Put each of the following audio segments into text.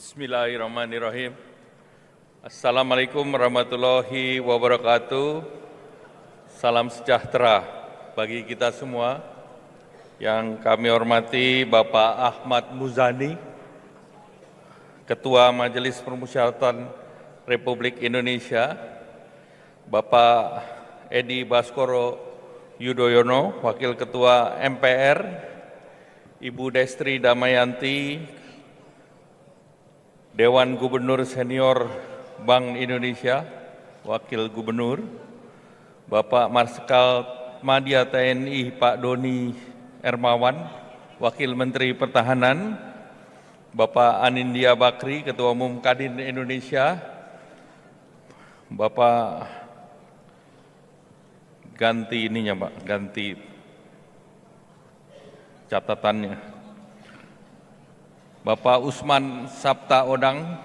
Bismillahirrahmanirrahim. Assalamualaikum warahmatullahi wabarakatuh. Salam sejahtera bagi kita semua. Yang kami hormati Bapak Ahmad Muzani, Ketua Majelis Permusyawaratan Republik Indonesia, Bapak Edi Baskoro Yudhoyono, Wakil Ketua MPR, Ibu Destri Damayanti, Dewan Gubernur Senior Bank Indonesia, Wakil Gubernur, Bapak Marsikal Madya TNI Pak Doni Hermawan, Wakil Menteri Pertahanan, Bapak Anindya Bakri, Ketua Umum Kadin Indonesia, Bapak ganti catatannya. Bapak Usman Sabta Odang,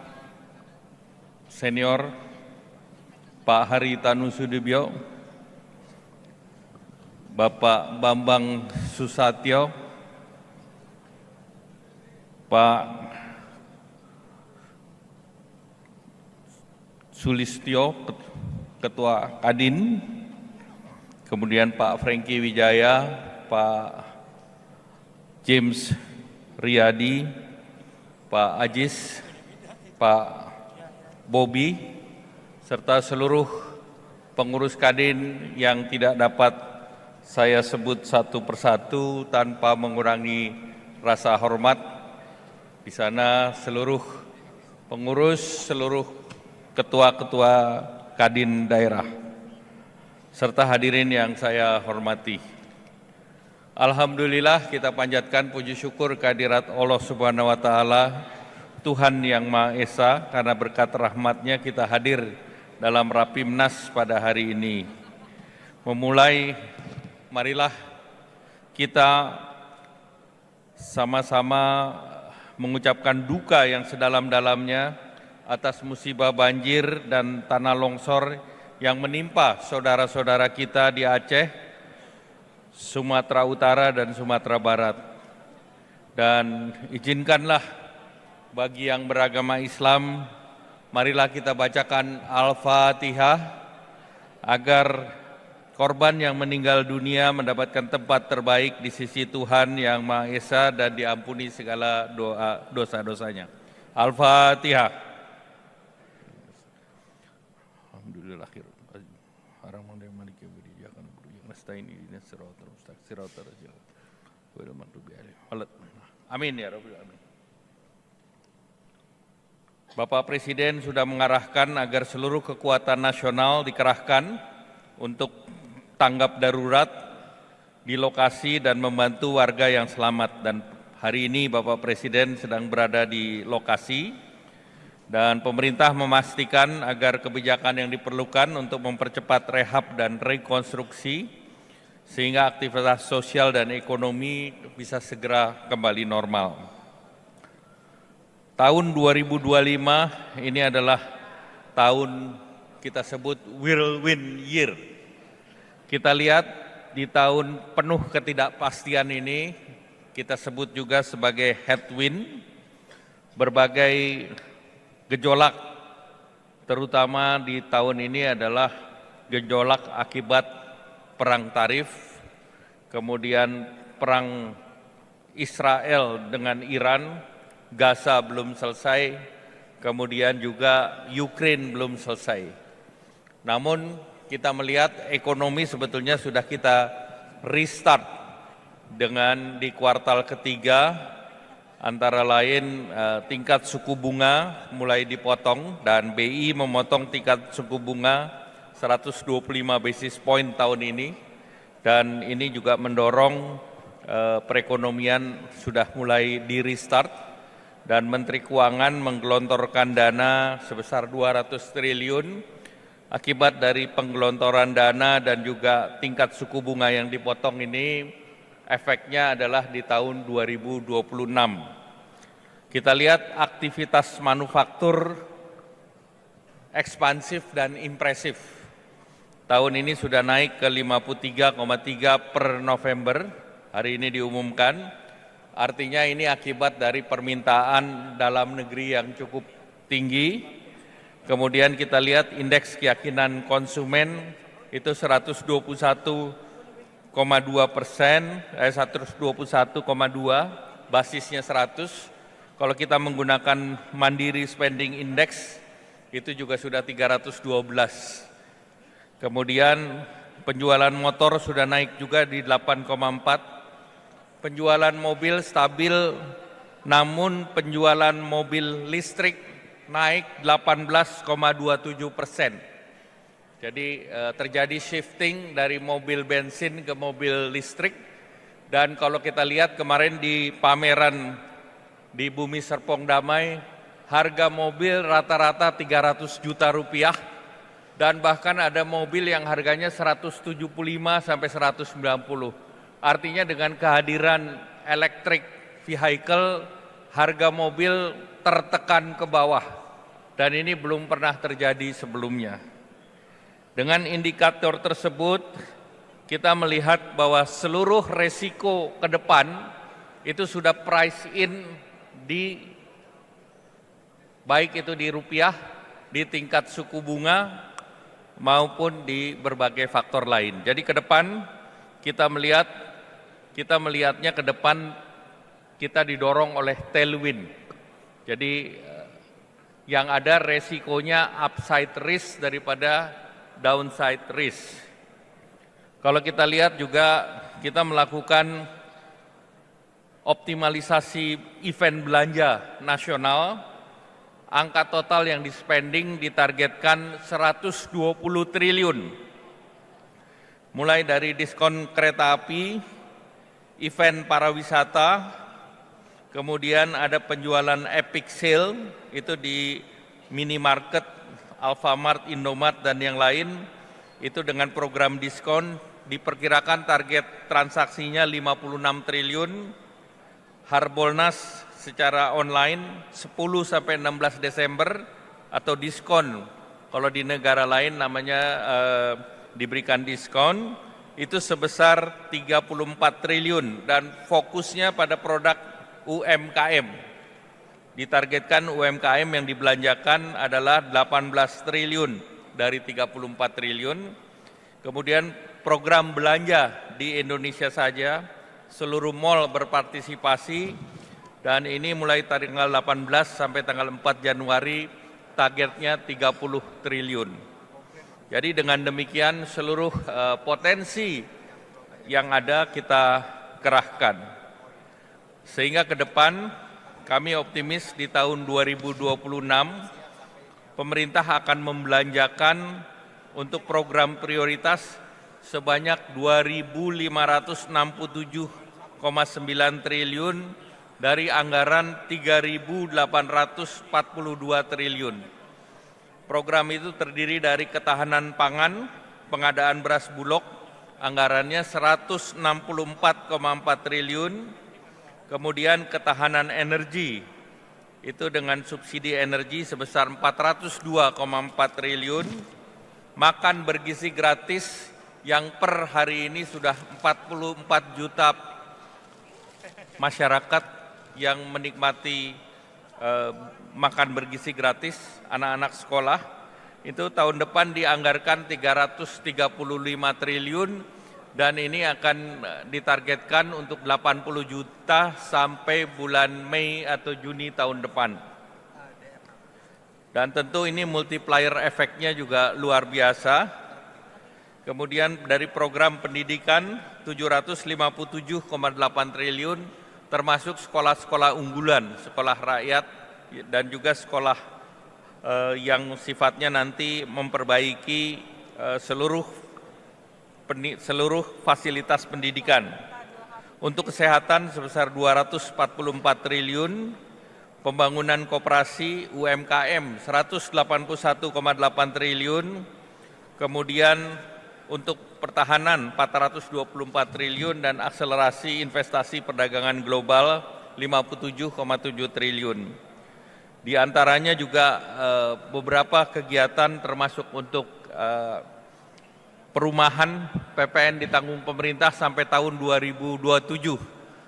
Senior, Pak Hari Tanu Sudibyo, Bapak Bambang Susatyo, Pak Sulistyo, Ketua Kadin, kemudian Pak Franky Wijaya, Pak James Riyadi, Pak Ajis, Pak Bobi, serta seluruh pengurus Kadin yang tidak dapat saya sebut satu persatu tanpa mengurangi rasa hormat. Di sana seluruh pengurus, seluruh ketua-ketua Kadin daerah, serta hadirin yang saya hormati. Alhamdulillah kita panjatkan puji syukur kehadirat Allah Subhanahu wa Ta'ala, Tuhan yang Maha Esa, karena berkat rahmat-Nya kita hadir dalam Rapimnas pada hari ini. Memulai, marilah kita sama-sama mengucapkan duka yang sedalam-dalamnya atas musibah banjir dan tanah longsor yang menimpa saudara-saudara kita di Aceh, Sumatera Utara dan Sumatera Barat. Dan izinkanlah bagi yang beragama Islam, marilah kita bacakan Al-Fatihah agar korban yang meninggal dunia mendapatkan tempat terbaik di sisi Tuhan yang Maha Esa dan diampuni segala dosa-dosanya. Al-Fatihah. Alhamdulillah. Amin ya Rabbil Alamin. Bapak Presiden sudah mengarahkan agar seluruh kekuatan nasional dikerahkan untuk tanggap darurat di lokasi dan membantu warga yang selamat. Dan hari ini Bapak Presiden sedang berada di lokasi dan pemerintah memastikan agar kebijakan yang diperlukan untuk mempercepat rehab dan rekonstruksi sehingga aktivitas sosial dan ekonomi bisa segera kembali normal. Tahun 2025 ini adalah tahun kita sebut whirlwind year. Kita lihat di tahun penuh ketidakpastian ini, kita sebut juga sebagai headwind, berbagai gejolak, terutama di tahun ini adalah gejolak akibat perang tarif, kemudian perang Israel dengan Iran, Gaza belum selesai, kemudian juga Ukraina belum selesai. Namun kita melihat ekonomi sebetulnya sudah kita restart dengan di kuartal ketiga, antara lain tingkat suku bunga mulai dipotong dan BI memotong tingkat suku bunga 125 basis point tahun ini, dan ini juga mendorong perekonomian sudah mulai di restart, dan Menteri Keuangan menggelontorkan dana sebesar 200 triliun akibat dari penggelontoran dana dan juga tingkat suku bunga yang dipotong ini efeknya adalah di tahun 2026. Kita lihat aktivitas manufaktur ekspansif dan impresif. Tahun ini sudah naik ke 53,3 per November, hari ini diumumkan, Artinya ini akibat dari permintaan dalam negeri yang cukup tinggi. Kemudian kita lihat indeks keyakinan konsumen itu 121,2%, 121,2, basisnya 100. Kalau kita menggunakan Mandiri Spending Index itu juga sudah 312. Kemudian penjualan motor sudah naik juga di 8,4. Penjualan mobil stabil, namun penjualan mobil listrik naik 18,27%. Jadi terjadi shifting dari mobil bensin ke mobil listrik. Dan kalau kita lihat kemarin di pameran di Bumi Serpong Damai, harga mobil rata-rata 300 juta rupiah, dan bahkan ada mobil yang harganya 175 sampai 190. Artinya dengan kehadiran electric vehicle, harga mobil tertekan ke bawah, dan ini belum pernah terjadi sebelumnya. Dengan indikator tersebut, kita melihat bahwa seluruh resiko ke depan itu sudah price in di baik itu di rupiah, di tingkat suku bunga, maupun di berbagai faktor lain. Jadi ke depan kita melihatnya ke depan kita didorong oleh tailwind. Jadi yang ada resikonya upside risk daripada downside risk. Kalau kita lihat juga kita melakukan optimalisasi event belanja nasional, angka total yang di-spending ditargetkan 120 triliun. Mulai dari diskon kereta api, event pariwisata, kemudian ada penjualan epic sale, itu di minimarket, Alfamart, Indomart, dan yang lain, itu dengan program diskon, diperkirakan target transaksinya 56 triliun, Harbolnas secara online 10-16 Desember, atau diskon, kalau di negara lain namanya diberikan diskon, itu sebesar 34 triliun dan fokusnya pada produk UMKM. Ditargetkan UMKM yang dibelanjakan adalah 18 triliun dari 34 triliun. Kemudian program belanja di Indonesia saja, seluruh mal berpartisipasi, dan ini mulai tanggal 18 sampai tanggal 4 Januari targetnya 30 triliun. Jadi dengan demikian seluruh potensi yang ada kita kerahkan. Sehingga ke depan kami optimis di tahun 2026 pemerintah akan membelanjakan untuk program prioritas sebanyak 2.567,9 triliun dari anggaran 3.842 triliun. Program itu terdiri dari ketahanan pangan, pengadaan beras bulog, anggarannya 164,4 triliun, kemudian ketahanan energi, itu dengan subsidi energi sebesar 402,4 triliun, makan bergizi gratis yang per hari ini sudah 44 juta masyarakat yang menikmati makan bergizi gratis, anak-anak sekolah, itu tahun depan dianggarkan 335 triliun dan ini akan ditargetkan untuk 80 juta sampai bulan Mei atau Juni tahun depan. Dan tentu ini multiplier efeknya juga luar biasa. Kemudian dari program pendidikan 757,8 triliun, termasuk sekolah-sekolah unggulan, sekolah rakyat, dan juga sekolah yang sifatnya nanti memperbaiki seluruh fasilitas pendidikan. Untuk kesehatan sebesar 244 triliun, pembangunan koperasi UMKM 181,8 triliun, kemudian untuk pertahanan 424 triliun dan akselerasi investasi perdagangan global 57,7 triliun. Di antaranya juga beberapa kegiatan termasuk untuk perumahan PPN ditanggung pemerintah sampai tahun 2027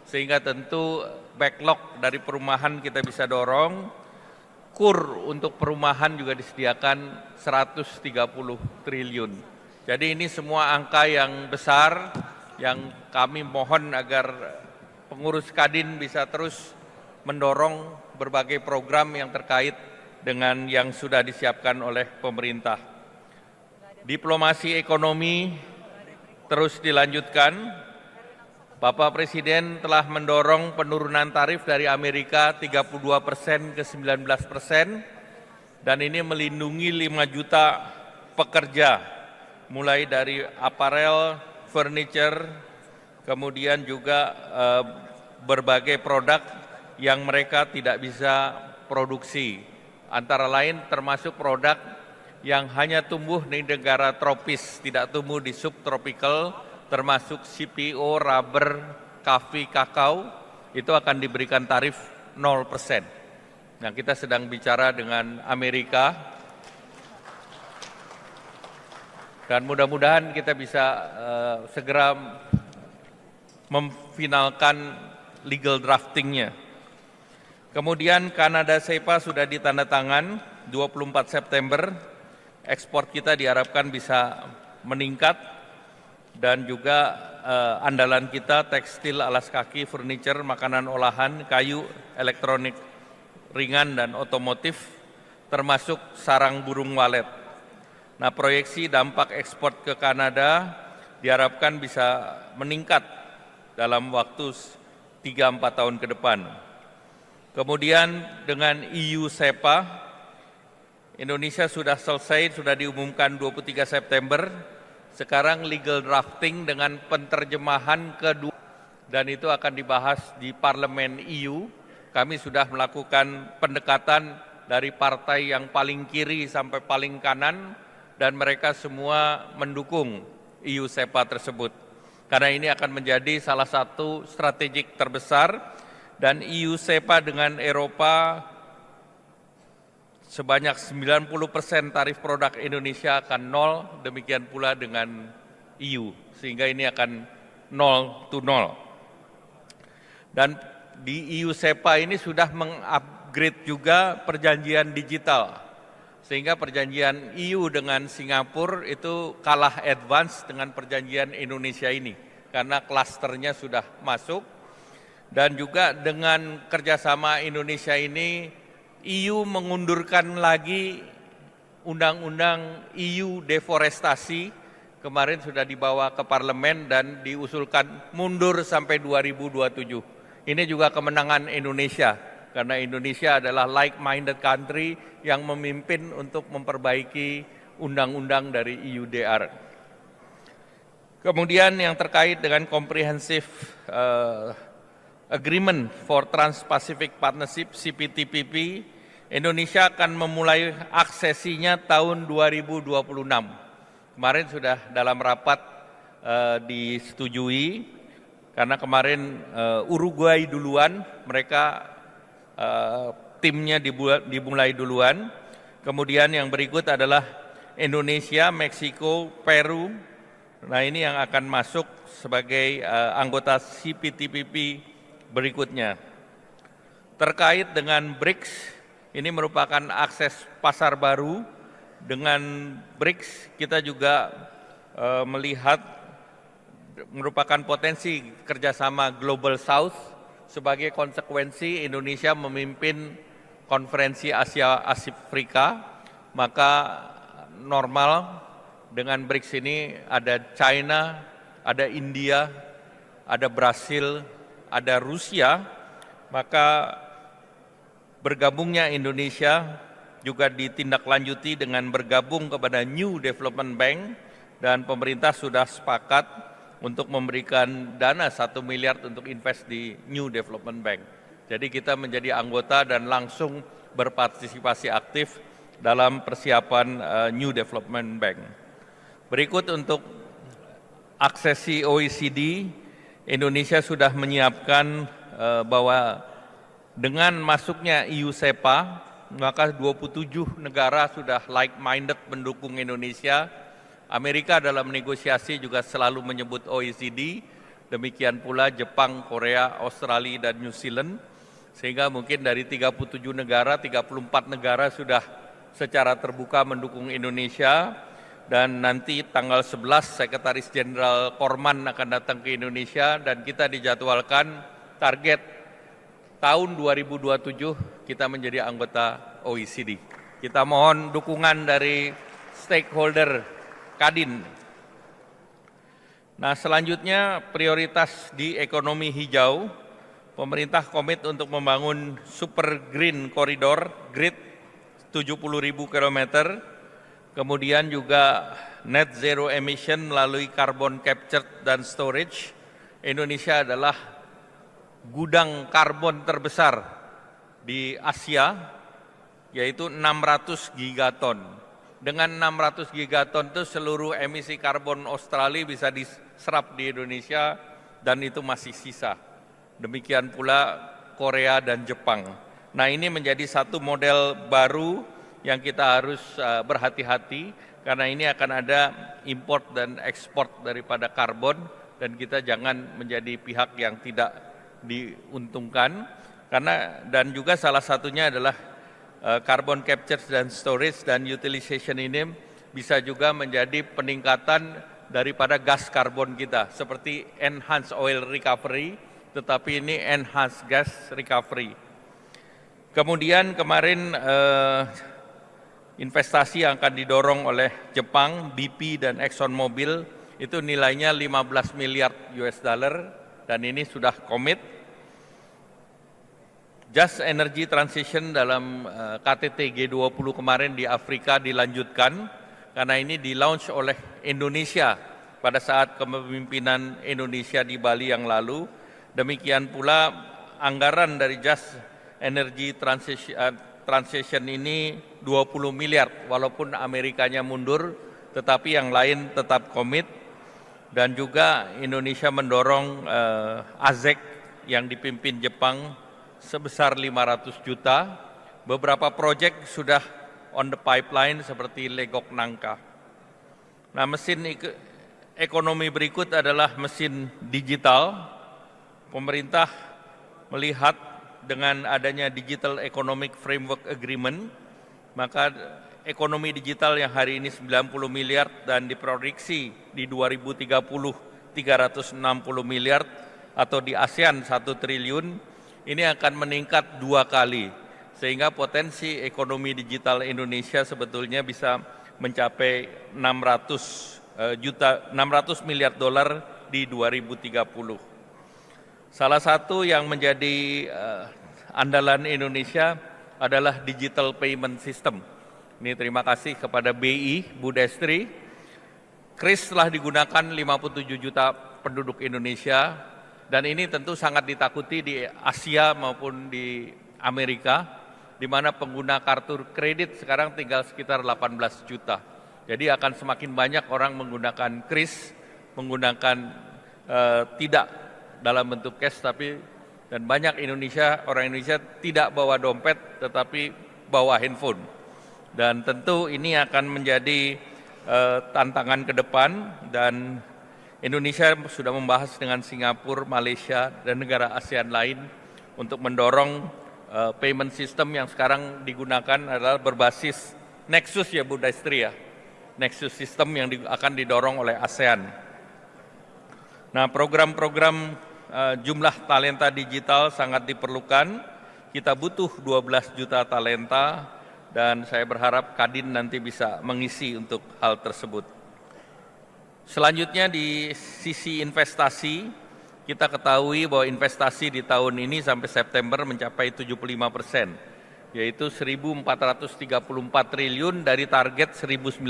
sehingga tentu backlog dari perumahan kita bisa dorong, KUR untuk perumahan juga disediakan 130 triliun. Jadi ini semua angka yang besar yang kami mohon agar pengurus Kadin bisa terus mendorong berbagai program yang terkait dengan yang sudah disiapkan oleh pemerintah. Diplomasi ekonomi terus dilanjutkan. Bapak Presiden telah mendorong penurunan tarif dari Amerika 32% ke 19%, dan ini melindungi 5 juta pekerja, mulai dari aparel, furniture, kemudian juga berbagai produk yang mereka tidak bisa produksi. Antara lain termasuk produk yang hanya tumbuh di negara tropis, tidak tumbuh di subtropical, termasuk CPO, rubber, kafe, kakao, itu akan diberikan tarif 0%. Nah, kita sedang bicara dengan Amerika, dan mudah-mudahan kita bisa segera memfinalkan legal draftingnya. Kemudian Kanada CEPA sudah ditandatangan 24 September, ekspor kita diharapkan bisa meningkat, dan juga andalan kita tekstil, alas kaki, furniture, makanan olahan, kayu, elektronik ringan dan otomotif, termasuk sarang burung walet. Nah, proyeksi dampak ekspor ke Kanada diharapkan bisa meningkat dalam waktu 3-4 tahun ke depan. Kemudian dengan EU CEPA, Indonesia sudah selesai, sudah diumumkan 23 September, sekarang legal drafting dengan penerjemahan kedua, dan itu akan dibahas di Parlemen EU. Kami sudah melakukan pendekatan dari partai yang paling kiri sampai paling kanan, dan mereka semua mendukung EU CEPA tersebut. Karena ini akan menjadi salah satu strategik terbesar, dan EU CEPA dengan Eropa sebanyak 90% tarif produk Indonesia akan nol, demikian pula dengan EU, sehingga ini akan 0 to 0. Dan di EU CEPA ini sudah mengupgrade juga perjanjian digital, sehingga perjanjian EU dengan Singapura itu kalah advance dengan perjanjian Indonesia ini, karena klasternya sudah masuk, dan juga dengan kerjasama Indonesia ini, EU mengundurkan lagi undang-undang EU deforestasi, kemarin sudah dibawa ke parlemen dan diusulkan mundur sampai 2027. Ini juga kemenangan Indonesia, karena Indonesia adalah like-minded country yang memimpin untuk memperbaiki undang-undang dari EUDR. Kemudian yang terkait dengan Comprehensive Agreement for Trans-Pacific Partnership, CPTPP, Indonesia akan memulai aksesinya tahun 2026. Kemarin sudah dalam rapat disetujui, karena kemarin Uruguay duluan, mereka timnya dimulai duluan. Kemudian yang berikut adalah Indonesia, Meksiko, Peru. Nah, ini yang akan masuk sebagai anggota CPTPP berikutnya. Terkait dengan BRICS, ini merupakan akses pasar baru. Dengan BRICS kita juga melihat merupakan potensi kerjasama Global South. Sebagai konsekuensi Indonesia memimpin konferensi Asia Afrika, maka normal dengan BRICS ini ada China, ada India, ada Brasil, ada Rusia, maka bergabungnya Indonesia juga ditindaklanjuti dengan bergabung kepada New Development Bank, dan pemerintah sudah sepakat untuk memberikan dana 1 miliar untuk invest di New Development Bank. Jadi kita menjadi anggota dan langsung berpartisipasi aktif dalam persiapan New Development Bank. Berikut untuk aksesi OECD, Indonesia sudah menyiapkan bahwa dengan masuknya EU CEPA, maka 27 negara sudah like-minded mendukung Indonesia. Amerika dalam negosiasi juga selalu menyebut OECD, demikian pula Jepang, Korea, Australia, dan New Zealand, sehingga mungkin dari 37 negara, 34 negara sudah secara terbuka mendukung Indonesia, dan nanti tanggal 11 Sekretaris Jenderal Korman akan datang ke Indonesia, dan kita dijadwalkan target tahun 2027 kita menjadi anggota OECD. Kita mohon dukungan dari stakeholder Kadin. Nah, selanjutnya prioritas di ekonomi hijau, pemerintah komit untuk membangun Super Green Corridor, GRID 70.000 km, kemudian juga net zero emission melalui carbon capture dan storage. Indonesia adalah gudang karbon terbesar di Asia, yaitu 600 gigaton. Dengan 600 gigaton itu seluruh emisi karbon Australia bisa diserap di Indonesia dan itu masih sisa. Demikian pula Korea dan Jepang. Nah, ini menjadi satu model baru yang kita harus berhati-hati karena ini akan ada import dan ekspor daripada karbon dan kita jangan menjadi pihak yang tidak diuntungkan karena dan juga salah satunya adalah carbon capture dan storage dan utilization ini bisa juga menjadi peningkatan daripada gas karbon kita seperti enhanced oil recovery, tetapi ini enhanced gas recovery. Kemudian kemarin investasi yang akan didorong oleh Jepang, BP dan ExxonMobil itu nilainya 15 miliar US dollar dan ini sudah komit. Just Energy Transition dalam KTT G20 kemarin di Afrika dilanjutkan karena ini di-launch oleh Indonesia pada saat kepemimpinan Indonesia di Bali yang lalu. Demikian pula anggaran dari Just Energy Transition ini 20 miliar walaupun Amerikanya mundur tetapi yang lain tetap komit dan juga Indonesia mendorong ASEC yang dipimpin Jepang sebesar 500 juta. Beberapa proyek sudah on the pipeline seperti Legok Nangka. Nah, mesin ekonomi berikut adalah mesin digital. Pemerintah melihat dengan adanya Digital Economic Framework Agreement, maka ekonomi digital yang hari ini 90 miliar dan diprediksi di 2030 360 miliar atau di ASEAN 1 triliun, ini akan meningkat 2 kali, sehingga potensi ekonomi digital Indonesia sebetulnya bisa mencapai 600 miliar dolar di 2030. Salah satu yang menjadi andalan Indonesia adalah digital payment system. Ini terima kasih kepada BI, Bu Destri. KRIS telah digunakan 57 juta penduduk Indonesia, dan ini tentu sangat ditakuti di Asia maupun di Amerika, di mana pengguna kartu kredit sekarang tinggal sekitar 18 juta. Jadi akan semakin banyak orang menggunakan KRIS, menggunakan tidak dalam bentuk cash, tapi dan banyak orang Indonesia tidak bawa dompet, tetapi bawa handphone. Dan tentu ini akan menjadi tantangan ke depan dan Indonesia sudah membahas dengan Singapura, Malaysia, dan negara ASEAN lain untuk mendorong payment system yang sekarang digunakan adalah berbasis Nexus ya Bu Destri ya, Nexus system yang akan didorong oleh ASEAN. Nah, program-program jumlah talenta digital sangat diperlukan. Kita butuh 12 juta talenta dan saya berharap Kadin nanti bisa mengisi untuk hal tersebut. Selanjutnya di sisi investasi, kita ketahui bahwa investasi di tahun ini sampai September mencapai 75%, yaitu 1.434 triliun dari target 1.900.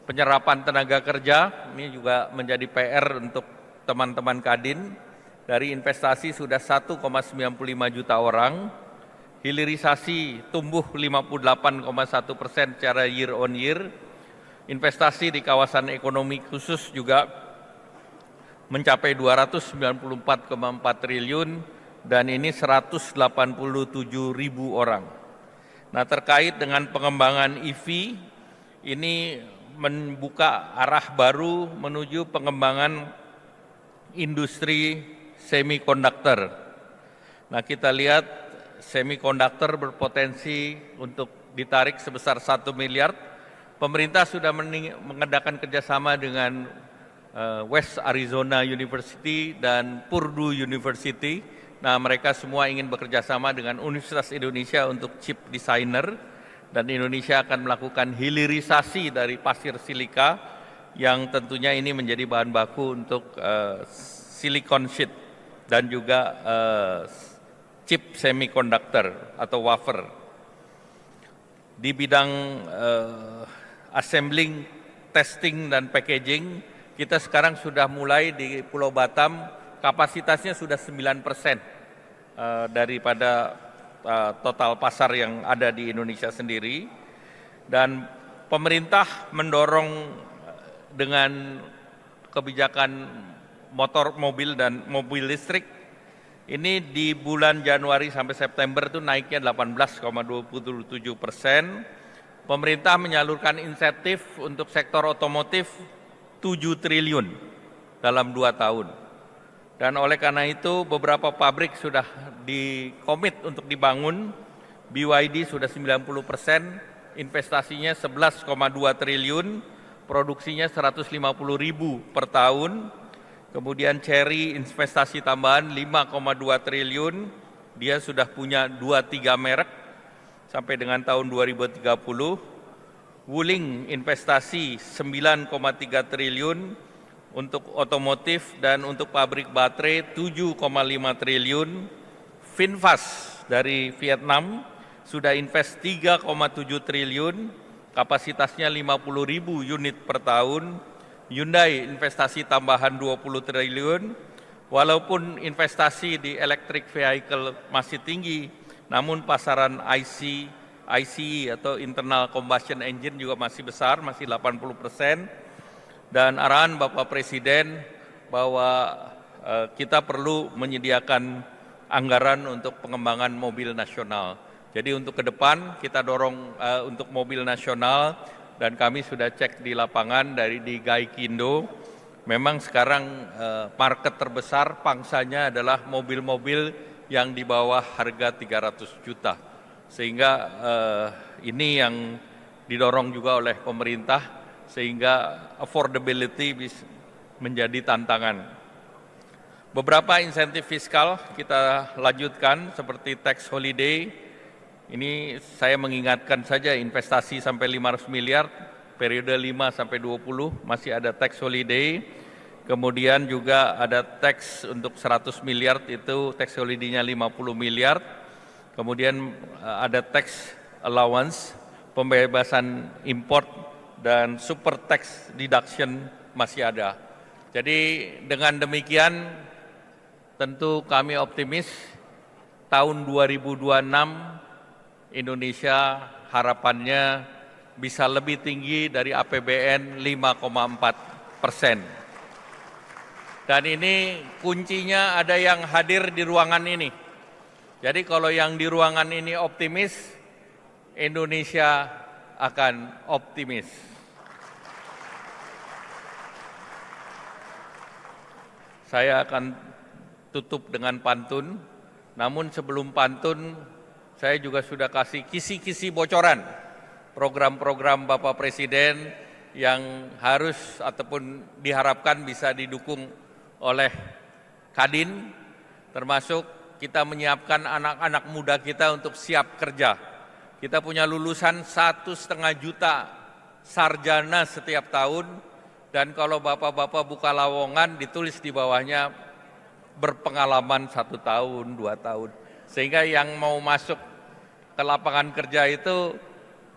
Penyerapan tenaga kerja, ini juga menjadi PR untuk teman-teman Kadin, dari investasi sudah 1,95 juta orang, hilirisasi tumbuh 58,1% secara year on year, investasi di kawasan ekonomi khusus juga mencapai 294,4 triliun dan ini 187.000 orang. Nah, terkait dengan pengembangan EV, ini membuka arah baru menuju pengembangan industri semikonduktor. Nah, kita lihat semikonduktor berpotensi untuk ditarik sebesar 1 miliar. Pemerintah sudah mengadakan kerjasama dengan West Arizona University dan Purdue University. Nah, mereka semua ingin bekerja sama dengan Universitas Indonesia untuk chip designer, dan Indonesia akan melakukan hilirisasi dari pasir silika yang tentunya ini menjadi bahan baku untuk silicon sheet dan juga chip semikonduktor atau wafer. Di bidang assembling, testing, dan packaging, kita sekarang sudah mulai di Pulau Batam, kapasitasnya sudah 9% daripada total pasar yang ada di Indonesia sendiri. Dan pemerintah mendorong dengan kebijakan mobil dan mobil listrik, ini di bulan Januari sampai September itu naiknya 18,27%. Pemerintah menyalurkan insentif untuk sektor otomotif 7 triliun dalam 2 tahun. Dan oleh karena itu beberapa pabrik sudah dikomit untuk dibangun. BYD sudah 90%, investasinya 11,2 triliun, produksinya 150.000 per tahun. Kemudian Chery investasi tambahan 5,2 triliun, dia sudah punya 2-3 merek sampai dengan tahun 2030. Wuling investasi 9,3 triliun untuk otomotif, dan untuk pabrik baterai 7,5 triliun. Finfast dari Vietnam sudah invest 3,7 triliun, kapasitasnya 50.000 unit per tahun. Hyundai investasi tambahan 20 triliun, walaupun investasi di electric vehicle masih tinggi, namun pasaran ICE atau internal combustion engine juga masih besar, masih 80%. Dan arahan Bapak Presiden bahwa kita perlu menyediakan anggaran untuk pengembangan mobil nasional. Jadi untuk ke depan kita dorong untuk mobil nasional, dan kami sudah cek di lapangan di Gaikindo, memang sekarang market terbesar pangsanya adalah mobil-mobil yang di bawah harga 300 juta. Sehingga ini yang didorong juga oleh pemerintah, sehingga affordability menjadi tantangan. Beberapa insentif fiskal kita lanjutkan seperti tax holiday. Ini saya mengingatkan saja, investasi sampai 500 miliar, periode 5 sampai 20 masih ada tax holiday. Kemudian juga ada tax untuk 100 miliar, itu tax holiday-nya 50 miliar. Kemudian ada tax allowance, pembebasan import, dan super tax deduction masih ada. Jadi dengan demikian tentu kami optimis tahun 2026 Indonesia harapannya bisa lebih tinggi dari APBN 5,4%. Dan ini kuncinya ada yang hadir di ruangan ini. Jadi kalau yang di ruangan ini optimis, Indonesia akan optimis. Saya akan tutup dengan pantun, namun sebelum pantun, saya juga sudah kasih kisi-kisi bocoran program-program Bapak Presiden yang harus ataupun diharapkan bisa didukung oleh Kadin, termasuk kita menyiapkan anak-anak muda kita untuk siap kerja. Kita punya lulusan 1,5 juta sarjana setiap tahun, dan kalau bapak-bapak buka lowongan ditulis di bawahnya berpengalaman 1 tahun, 2 tahun. Sehingga yang mau masuk ke lapangan kerja itu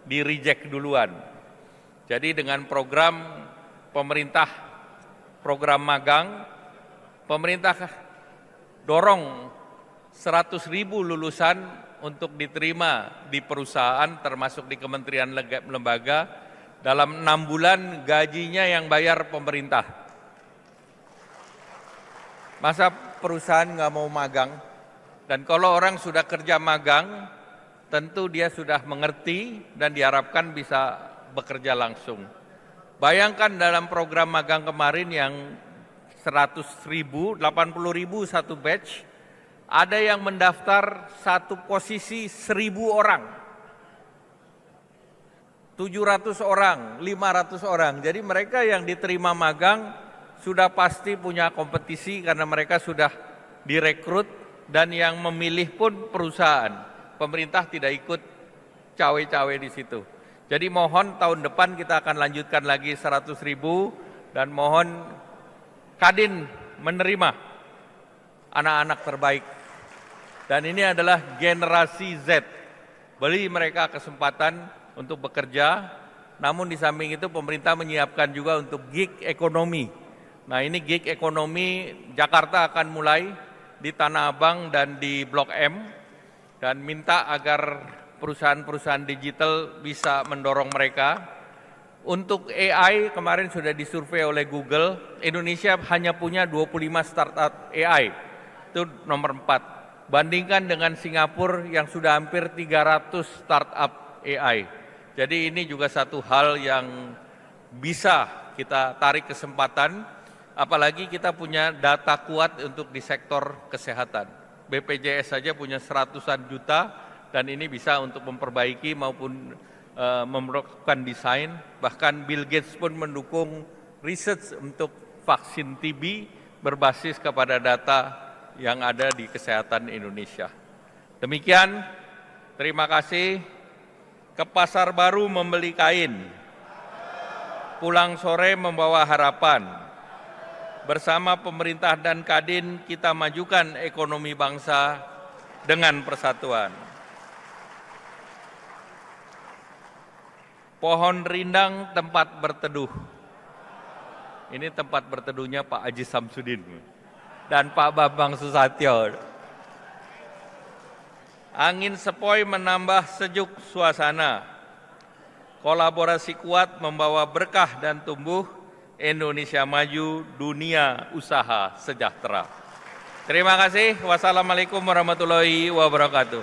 di-reject duluan. Jadi dengan program pemerintah, program magang, pemerintah dorong 100.000 lulusan untuk diterima di perusahaan termasuk di kementerian lembaga. Dalam 6 bulan gajinya yang bayar pemerintah. Masa perusahaan nggak mau magang? Dan kalau orang sudah kerja magang, tentu dia sudah mengerti dan diharapkan bisa bekerja langsung. Bayangkan dalam program magang kemarin yang 100.000, 80.000 satu batch, ada yang mendaftar satu posisi 1.000 orang, 700 orang, 500 orang. Jadi mereka yang diterima magang sudah pasti punya kompetisi karena mereka sudah direkrut dan yang memilih pun perusahaan. Pemerintah tidak ikut cawe-cawe di situ. Jadi mohon tahun depan kita akan lanjutkan lagi 100.000 dan mohon Kadin menerima anak-anak terbaik. Dan ini adalah generasi Z. Beri mereka kesempatan untuk bekerja, namun di samping itu pemerintah menyiapkan juga untuk gig ekonomi. Nah ini gig ekonomi Jakarta akan mulai di Tanah Abang dan di Blok M, dan minta agar perusahaan-perusahaan digital bisa mendorong mereka. Untuk AI kemarin sudah disurvei oleh Google, Indonesia hanya punya 25 startup AI, itu nomor 4. Bandingkan dengan Singapura yang sudah hampir 300 startup AI. Jadi ini juga satu hal yang bisa kita tarik kesempatan, apalagi kita punya data kuat untuk di sektor kesehatan. BPJS saja punya 100-an juta dan ini bisa untuk memperbaiki maupun melakukan desain. Bahkan Bill Gates pun mendukung riset untuk vaksin TB berbasis kepada data yang ada di kesehatan Indonesia. Demikian, terima kasih. Ke pasar baru membeli kain, pulang sore membawa harapan. Bersama pemerintah dan Kadin kita majukan ekonomi bangsa dengan persatuan. Pohon rindang tempat berteduh. Ini tempat berteduhnya Pak Haji Samsudin dan Pak Bambang Susatyo. Angin sepoi menambah sejuk suasana. Kolaborasi kuat membawa berkah dan tumbuh. Indonesia maju, dunia usaha sejahtera. Terima kasih. Wassalamualaikum warahmatullahi wabarakatuh.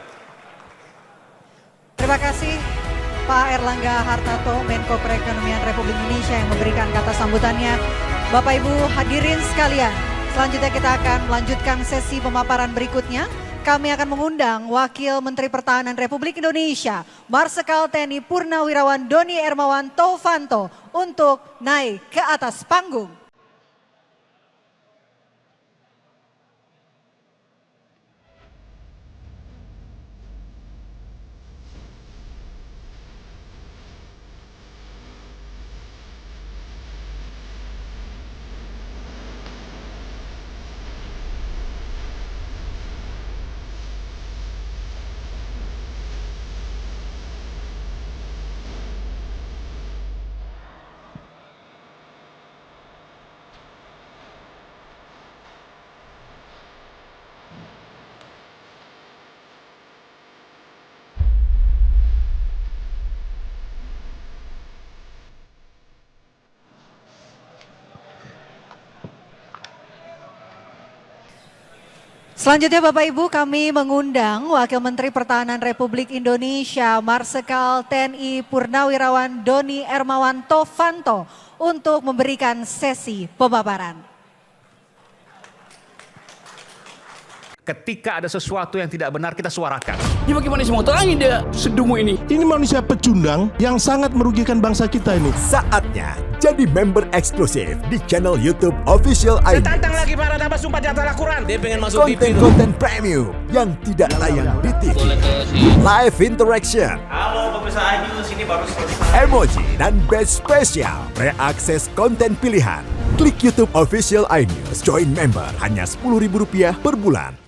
Terima kasih Pak Erlangga Hartarto, Menko Perekonomian Republik Indonesia yang memberikan kata sambutannya. Bapak Ibu hadirin sekalian, selanjutnya kita akan melanjutkan sesi pemaparan berikutnya. Kami akan mengundang Wakil Menteri Pertahanan Republik Indonesia, Marsikal TNI Purnawirawan Doni Hermawan Taufanto untuk naik ke atas panggung. Selanjutnya Bapak Ibu kami mengundang Wakil Menteri Pertahanan Republik Indonesia Marsikal TNI Purnawirawan Doni Hermawan Taufanto untuk memberikan sesi pemaparan. Ketika ada sesuatu yang tidak benar kita suarakan. Ya bagaimana semua terangin dia sedungu ini? Ini manusia pecundang yang sangat merugikan bangsa kita ini. Saatnya jadi member eksklusif di channel YouTube Official ID. Tantang lagi para nama sumpah di atas Al-Quran. Dia pengen masuk TV. Konten-konten premium yang tidak tayang di TV. Live interaction. Halo pemirsa iNews, ini baru selesai. Emoji dan badge spesial. Reakses konten pilihan. Klik YouTube Official iNews. Join member hanya Rp10.000 per bulan.